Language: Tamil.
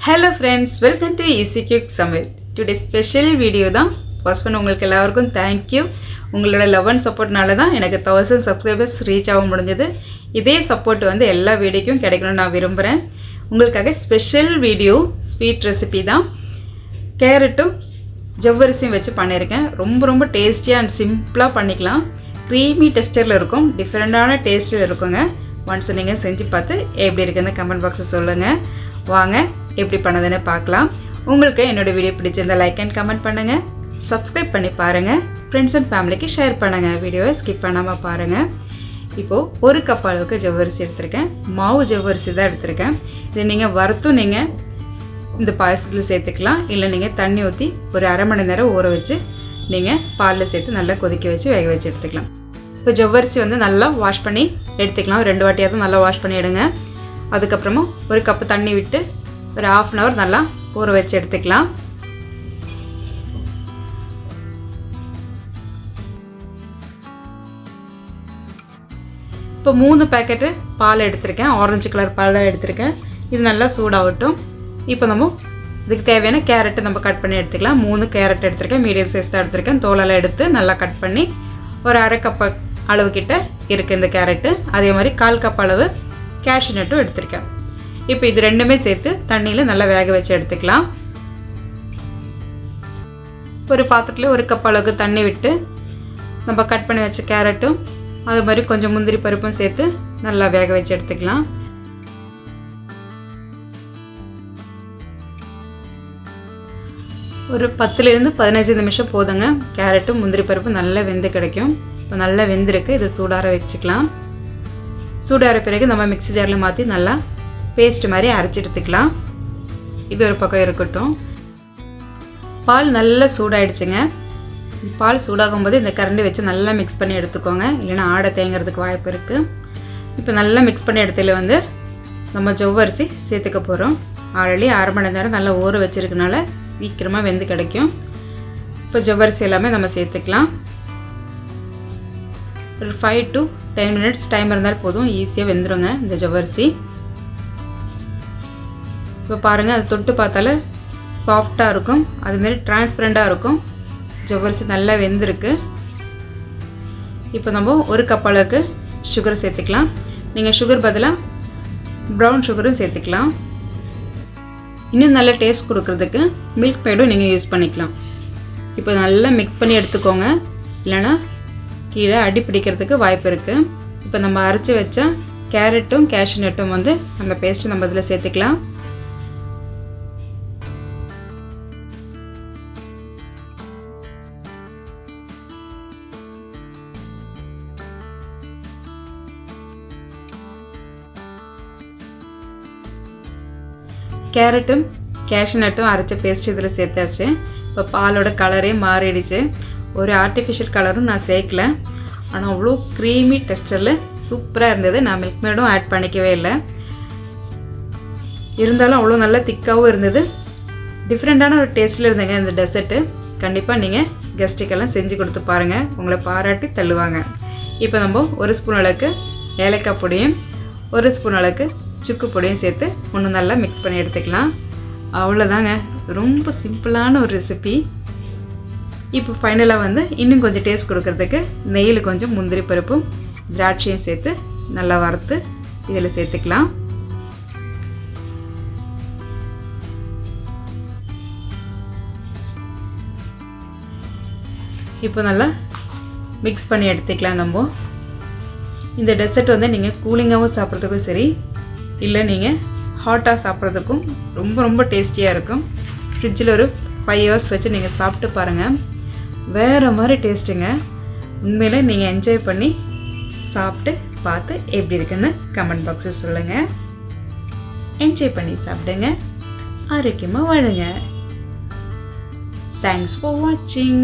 Hello friends, welcome to Easy Cook Samil. Today's special video தான். First one உங்களுக்கு எல்லாருக்கும் thank you. உங்களோட love and support-னால தான் எனக்கு 1000 subscribers reach ஆக முடிஞ்சது. இதே support வந்து எல்லா வீடியோக்கும் கிடைக்கணும்னு நான் விரும்புறேன். உங்களுக்காக ஸ்பெஷல் வீடியோ ஸ்வீட் ரெசிபி தான். கேரட்டும் ஜவ்வரிசியும் வச்சு பண்ணியிருக்கேன். ரொம்ப டேஸ்டியாக அண்ட் சிம்பிளாக பண்ணிக்கலாம். க்ரீமி டெக்ஸ்சரில் இருக்கும், டிஃப்ரெண்டான டேஸ்ட்டில் இருக்குங்க. ஒன்ஸ் நீங்கள் செஞ்சு பார்த்து எப்படி இருக்குன்னு கமெண்ட் பாக்ஸில் சொல்லுங்கள். வாங்க எப்படி பண்ணதுன்னு பார்க்கலாம். உங்களுக்கு என்னோடய வீடியோ பிடிச்சிருந்தா லைக் அண்ட் கமெண்ட் பண்ணுங்கள், சப்ஸ்கிரைப் பண்ணி பாருங்கள், ஃப்ரெண்ட்ஸ் அண்ட் ஃபேமிலிக்கு ஷேர் பண்ணுங்கள். வீடியோவை ஸ்கிப் பண்ணாமல் பாருங்கள். இப்போது ஒரு கப் அளவுக்கு ஜவ்வரிசி எடுத்திருக்கேன். மாவு ஜவ்வரிசி தான் எடுத்திருக்கேன். இதை நீங்கள் வறுத்தும் நீங்கள் இந்த பாயசத்தில் சேர்த்துக்கலாம், இல்லை நீங்கள் தண்ணி ஊற்றி ஒரு அரை மணி நேரம் ஊற வச்சு நீங்கள் பாலில் சேர்த்து நல்லா கொதிக்க வச்சு வேக வச்சு எடுத்துக்கலாம். இப்போ ஜவ்வரிசி வந்து நல்லா வாஷ் பண்ணி எடுத்துக்கலாம். 2 வாட்டியாவது நல்லா வாஷ் பண்ணி எடுங்க. அதுக்கப்புறமா ஒரு கப்பு தண்ணி விட்டு ஒரு 1/2 அன் ஹவர் நல்லா ஊற வச்சு எடுத்துக்கலாம். இப்போ 3 பேக்கெட்டு பால் எடுத்திருக்கேன். ஆரஞ்சு கலர் பால் தான் எடுத்திருக்கேன். இது நல்லா சூடாகட்டும். இப்போ நம்ம இதுக்கு தேவையான கேரட்டு நம்ம கட் பண்ணி எடுத்துக்கலாம். 3 கேரட் எடுத்திருக்கேன், மீடியம் சைஸ் தான் எடுத்திருக்கேன். தோலெல்லாம் எடுத்து நல்லா கட் பண்ணி ஒரு அரை கப் அளவு கிட்ட இருக்குது இந்த கேரட்டு. அதே மாதிரி 1/4 கப் அளவு கேஷ்யூ நட்டும் எடுத்திருக்கேன். இப்போ இது ரெண்டுமே சேர்த்து தண்ணியில் நல்லா வேக வச்சு எடுத்துக்கலாம். ஒரு பாத்திரத்தில் 1 கப் அளவுக்கு தண்ணி விட்டு நம்ம கட் பண்ணி வச்ச கேரட்டும் அது மாதிரி கொஞ்சம் முந்திரி பருப்பும் சேர்த்து நல்லா வேக வச்சு எடுத்துக்கலாம். ஒரு 10லேருந்து 15 நிமிஷம் போதுங்க. கேரட்டும் முந்திரி பருப்பும் நல்லா வெந்து கிடைக்கும். இப்போ நல்லா வெந்திருக்கு. இதை சூடார வச்சுக்கலாம். சூடார பிறகு நம்ம மிக்ஸி ஜாரில் மாற்றி நல்லா பேஸ்ட் மாதிரி அரைச்சி எடுத்துக்கலாம். இது ஒரு பக்கம் இருக்கட்டும். பால் நல்லா சூடாயிடுச்சுங்க. பால் சூடாகும் போது இந்த கரண்டி வச்சு நல்லா மிக்ஸ் பண்ணி எடுத்துக்கோங்க, இல்லைன்னா ஆடை தேங்கிறதுக்கு வாய்ப்பு இருக்குது. இப்போ நல்லா மிக்ஸ் பண்ணி எடுத்துல வந்து நம்ம ஜவ்வரிசி சேர்த்துக்க போகிறோம். ஆல்ரெடி அரை மணி நேரம் நல்லா ஊற வச்சுருக்கனால சீக்கிரமாக வெந்து கிடைக்கும். இப்போ ஜவ்வரிசி எல்லாமே நம்ம சேர்த்துக்கலாம். ஒரு 5 to 10 minutes டைம் இருந்தால் போதும், ஈஸியாக வெந்துடுங்க இந்த ஜவ்வரிசி. இப்போ பாருங்கள், அது தொட்டு பார்த்தாலே சாஃப்டாக இருக்கும், அதுமாரி டிரான்ஸ்பரண்ட்டாக இருக்கும். ஜவ்வரிசி நல்லா வெந்திருக்கு. இப்போ நம்ம 1 கப் அளவுக்கு சுகர் சேர்த்துக்கலாம். நீங்கள் சுகர் பதிலாக ப்ரௌன் சுகரும் சேர்த்துக்கலாம். இன்னும் நல்ல டேஸ்ட் கொடுக்குறதுக்கு மில்க் மேடும் நீங்கள் யூஸ் பண்ணிக்கலாம். இப்போ நல்லா மிக்ஸ் பண்ணி எடுத்துக்கோங்க, இல்லைன்னா கீழே அடி பிடிக்கிறதுக்கு வாய்ப்பு இருக்குது. இப்போ நம்ம அரைச்சி வச்ச கேரட்டும் கேஷ்யூ நட்டும் வந்து அந்த பேஸ்ட்டு நம்ம இதில் சேர்த்துக்கலாம். கேரட்டும் கேஷ்யூ நட்டும் அரைச்ச பேஸ்ட் இதில் சேர்த்தாச்சு. இப்போ பாலோட கலரே மாறிடுச்சு. ஒரு ஆர்டிஃபிஷியல் கலரும் நான் சேர்க்கல, ஆனால் அவ்வளோ க்ரீமி டெக்ஸ்சரில் சூப்பராக இருந்தது. நான் மில்க் மேடும் ஆட் பண்ணிக்கவே இல்லை, இருந்தாலும் அவ்வளோ நல்லா திக்காகவும் இருந்தது. டிஃப்ரெண்ட்டான ஒரு டேஸ்ட்டில் இருந்தேங்க இந்த டெசர்ட்டு. கண்டிப்பாக நீங்கள் கெஸ்ட்டுக்கெல்லாம் செஞ்சு கொடுத்து பாருங்கள், உங்களை பாராட்டி தள்ளுவாங்க. இப்போ நம்ம 1 ஸ்பூன் அளவுக்கு ஏலக்காய் பொடியும் 1 ஸ்பூன் அளவுக்கு சுக்கு பொடியும் சேர்த்து ஒன்று நல்லா மிக்ஸ் பண்ணி எடுத்துக்கலாம். அவ்வளோதாங்க, ரொம்ப சிம்பிளான ஒரு ரெசிபி. இப்போ ஃபைனலாக வந்து இன்னும் கொஞ்சம் டேஸ்ட் கொடுக்கறதுக்கு நெய்யில் கொஞ்சம் முந்திரி பருப்பும் திராட்சையும் சேர்த்து நல்லா வறுத்து இதில் சேர்த்துக்கலாம். இப்போ நல்லா மிக்ஸ் பண்ணி எடுத்துக்கலாம். நம்ம இந்த டெசர்ட் வந்து நீங்கள் கூலிங்காகவும் சாப்பிட்றதுக்கும் சரி, இல்லை நீங்கள் ஹாட்டாக சாப்பிட்றதுக்கும் ரொம்ப டேஸ்டியாக இருக்கும். ஃப்ரிட்ஜில் ஒரு 5 hours வச்சு நீங்கள் சாப்பிட்டு பாருங்கள், வேறு மாதிரி டேஸ்ட்டுங்க. உண்மையில் நீங்கள் என்ஜாய் பண்ணி சாப்பிட்டு பார்த்து எப்படி இருக்குன்னு கமெண்ட் பாக்ஸில் சொல்லுங்கள். என்ஜாய் பண்ணி சாப்பிடுங்க, ஆரோக்கியமாக வாழுங்க. தேங்க்ஸ் ஃபார் வாட்சிங்.